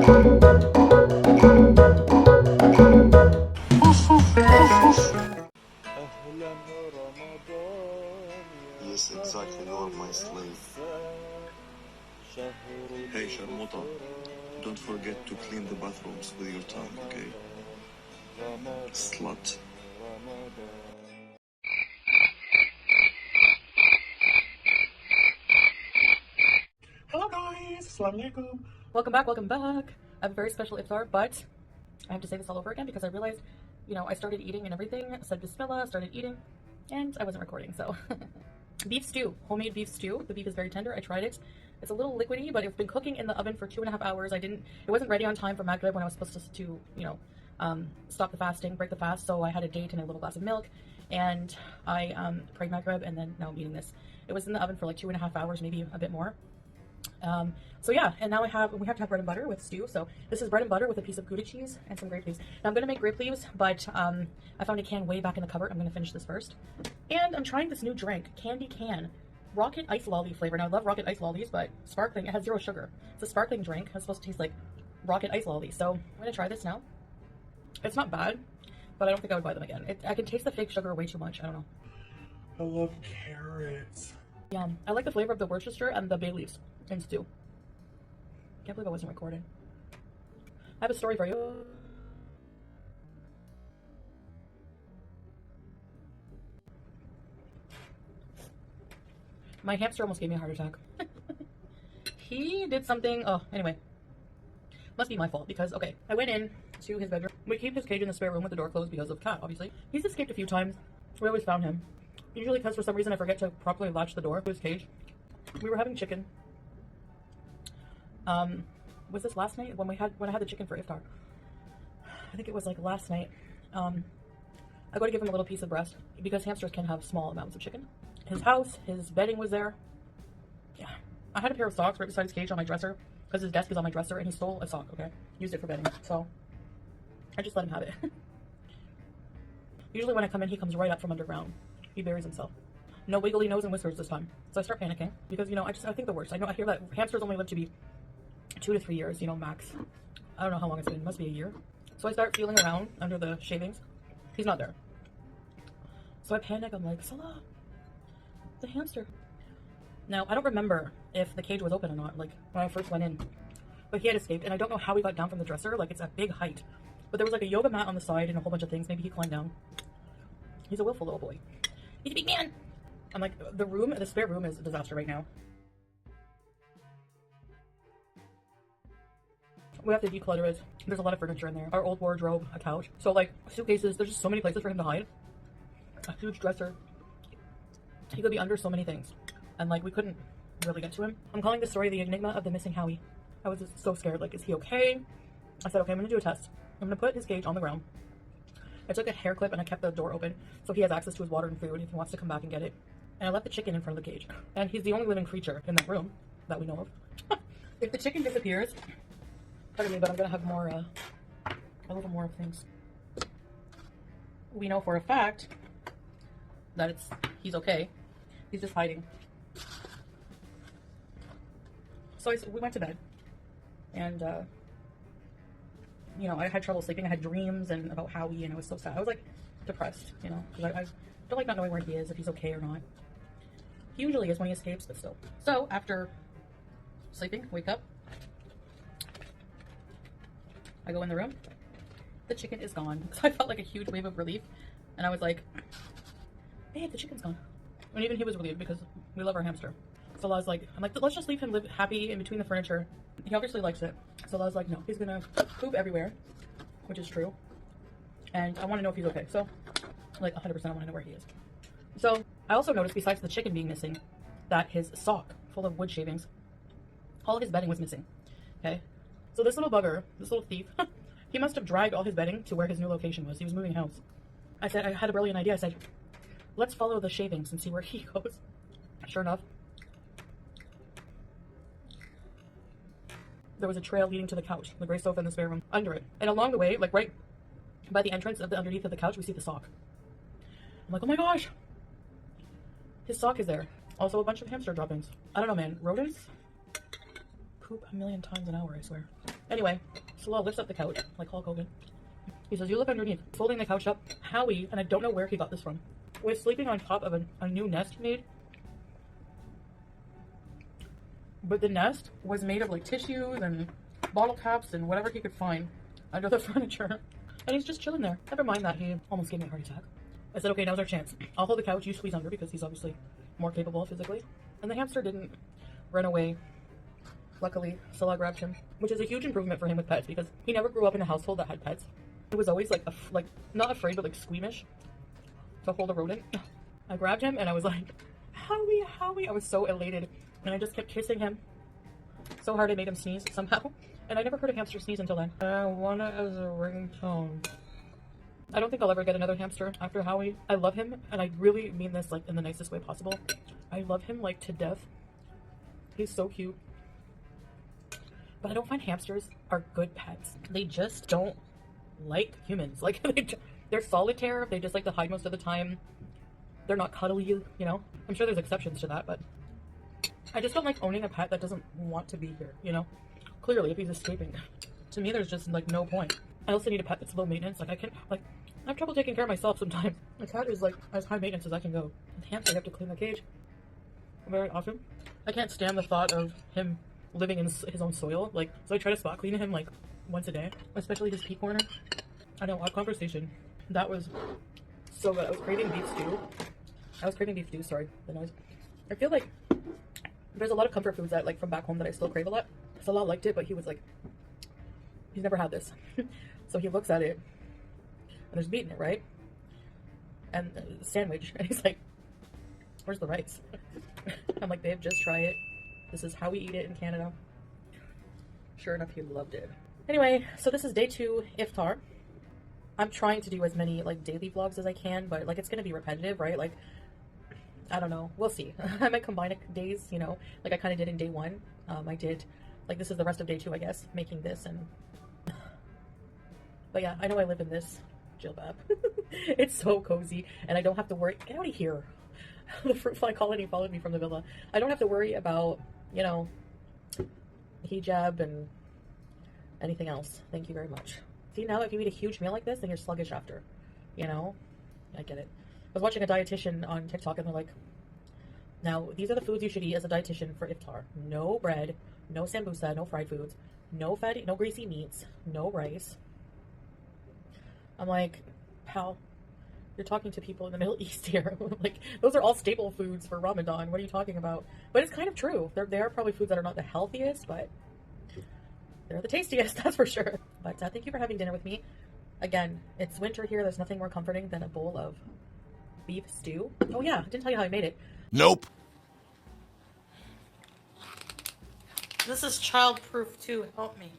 Yes, exactly. You're my slave. Hey, Sharmuta. Don't forget to clean the bathrooms with your tongue, okay? Slut. Hello guys, Assalamu alaikum. Welcome back, welcome back. I have a very special iftar, but I have to say this all over again because I realized, I started eating and everything, said bismillah, started eating, and I wasn't recording, so. Beef stew, homemade beef stew. The beef is very tender. I tried it. It's a little liquidy, but it's been cooking in the oven for 2.5 hours. It wasn't ready on time for MacLeod when I was supposed to stop the fasting, break the fast, so I had a date and a little glass of milk, and I prayed MacLeod, and then now I'm eating this. It was in the oven for like 2.5 hours, maybe a bit more. So yeah, and now we have to have bread and butter with stew. So this is bread and butter with a piece of Gouda cheese and some grape leaves. Now I'm going to make grape leaves, but I found a can way back in the cupboard. I'm going to finish this first. And I'm trying this new drink, Candy Can, Rocket Ice Lolly flavor. Now I love Rocket Ice Lollies, but sparkling, it has 0 sugar. It's a sparkling drink. It's supposed to taste like Rocket Ice Lolly. So I'm going to try this now. It's not bad, but I don't think I would buy them again. I can taste the fake sugar way too much. I don't know. I love carrots. Yum. I like the flavor of the Worcestershire and the bay leaves in stew. Can't believe I wasn't recording. I have a story for you. My hamster almost gave me a heart attack. He did something. Oh, anyway. Must be my fault because, okay, I went in to his bedroom. We keep his cage in the spare room with the door closed because of cat, obviously. He's escaped a few times. We always found him. Usually because for some reason I forget to properly latch the door to his cage. We were having chicken. Was this last night when I had the chicken for iftar? I think it was like last night. I go to give him a little piece of breast because hamsters can have small amounts of chicken. His house, his bedding was there. Yeah, I had a pair of socks right beside his cage on my dresser because his desk is on my dresser, and he stole a sock. Okay, used it for bedding, so I just let him have it. Usually when I come in, he comes right up from underground. He buries himself. No wiggly nose and whiskers this time. So I start panicking because I think the worst. I hear that hamsters only live to be 2 to 3 years, max. I don't know how long it's been. It must be a year. So I start feeling around under the shavings. He's not there. So I panic. I'm like, Salah, the hamster. Now, I don't remember if the cage was open or not, like when I first went in. But he had escaped, and I don't know how he got down from the dresser. Like, it's a big height. But there was like a yoga mat on the side and a whole bunch of things. Maybe he climbed down. He's a willful little boy. He's a big man. I'm like, the spare room is a disaster right now. We have to declutter it. There's a lot of furniture in there. Our old wardrobe, a couch. So like suitcases, there's just so many places for him to hide. A huge dresser. He could be under so many things. And like we couldn't really get to him. I'm calling this story the enigma of the missing Howie. I was just so scared. Like, is he okay? I said, okay, I'm gonna do a test. I'm gonna put his cage on the ground. I took a hair clip and I kept the door open so he has access to his water and food if he wants to come back and get it. And I left the chicken in front of the cage. And he's the only living creature in that room that we know of. If the chicken disappears, pardon me, but I'm gonna have more, a little more of things. We know for a fact that he's okay. He's just hiding. So we went to bed, and I had trouble sleeping. I had dreams and about Howie, and I was so sad. I was like depressed, because I don't like not knowing where he is, if he's okay or not. He usually is when he escapes, but still. So after sleeping, wake up. I go in the room. The chicken is gone. So I felt like a huge wave of relief. And I was like, babe, the chicken's gone. And even he was relieved because we love our hamster. So I was like, let's just leave him live happy in between the furniture. He obviously likes it. So I was like, no, he's gonna poop everywhere, which is true. And I want to know if he's okay. So, like 100% I want to know where he is. So I also noticed, besides the chicken being missing, that his sock full of wood shavings, all of his bedding was missing. Okay. So this little bugger, this little thief, he must have dragged all his bedding to where his new location was. He was moving house. I had a brilliant idea. I said, let's follow the shavings and see where he goes. Sure enough, there was a trail leading to the couch, the gray sofa in the spare room, under it. And along the way, like right by the entrance of the underneath of the couch, we see the sock. I'm like, oh my gosh, his sock is there. Also a bunch of hamster droppings. I don't know, man. Rodents poop a million times an hour, I swear. Anyway, Salah lifts up the couch like Hulk Hogan. He says, you look underneath. Folding the couch up, Howie, and I don't know where he got this from, was sleeping on top of a new nest made. But the nest was made of like tissues and bottle caps and whatever he could find under the furniture. And he's just chilling there. Never mind that he almost gave me a heart attack. I said, okay, now's our chance. I'll hold the couch, you squeeze under because he's obviously more capable physically. And the hamster didn't run away. Luckily, Salah grabbed him, which is a huge improvement for him with pets because he never grew up in a household that had pets. He was always like, not afraid, but like squeamish to hold a rodent. I grabbed him and I was like, Howie, Howie. I was so elated. And I just kept kissing him so hard I made him sneeze somehow. And I never heard a hamster sneeze until then. I want it as a ringtone. I don't think I'll ever get another hamster after Howie. I love him, and I really mean this like in the nicest way possible. I love him like to death. He's so cute. But I don't find hamsters are good pets. They just don't like humans. Like, they're solitaire. They just like to hide most of the time. They're not cuddly, you know? I'm sure there's exceptions to that, but I just don't like owning a pet that doesn't want to be here, you know? Clearly, if he's escaping. To me, there's just, like, no point. I also need a pet that's low maintenance. Like, I have trouble taking care of myself sometimes. My cat is, like, as high maintenance as I can go. With hamster, I have to clean the cage very often. I can't stand the thought of him living in his own soil. Like, so I try to spot clean him, like, once a day. Especially his pee corner. I know, odd conversation. That was so good. I was craving beef stew, sorry, the noise. I feel like there's a lot of comfort foods that, like, from back home that I still crave a lot. Salah liked it, but he was like, he's never had this. So he looks at it, and there's meat in it, right? And sandwich, and he's like, where's the rice? I'm like, babe, just try it. This is how we eat it in Canada. Sure enough, he loved it. Anyway, so this is day 2 iftar. I'm trying to do as many, like, daily vlogs as I can, but, like, it's gonna be repetitive, right? Like, I don't know. We'll see. I might combine days, you know, like I kind of did in day 1. I did, like, this is the rest of day 2, I guess, making this. And but yeah, I know I live in this jilbab. It's so cozy, and I don't have to worry. Get out of here. The fruit fly colony followed me from the villa. I don't have to worry about, you know, hijab and anything else. Thank you very much. See, now if you eat a huge meal like this, then you're sluggish after, you know? I get it. I was watching a dietitian on TikTok, and they're like, now, these are the foods you should eat as a dietitian for iftar. No bread, no sambusa, no fried foods, no fatty, no greasy meats, no rice. I'm like, pal, you're talking to people in the Middle East here. Like, those are all staple foods for Ramadan. What are you talking about? But it's kind of true. They are probably foods that are not the healthiest, but they're the tastiest, that's for sure. But thank you for having dinner with me. Again, it's winter here. There's nothing more comforting than a bowl of beef stew. Oh yeah, I didn't tell you how I made it. Nope. This is child-proof too. Help me.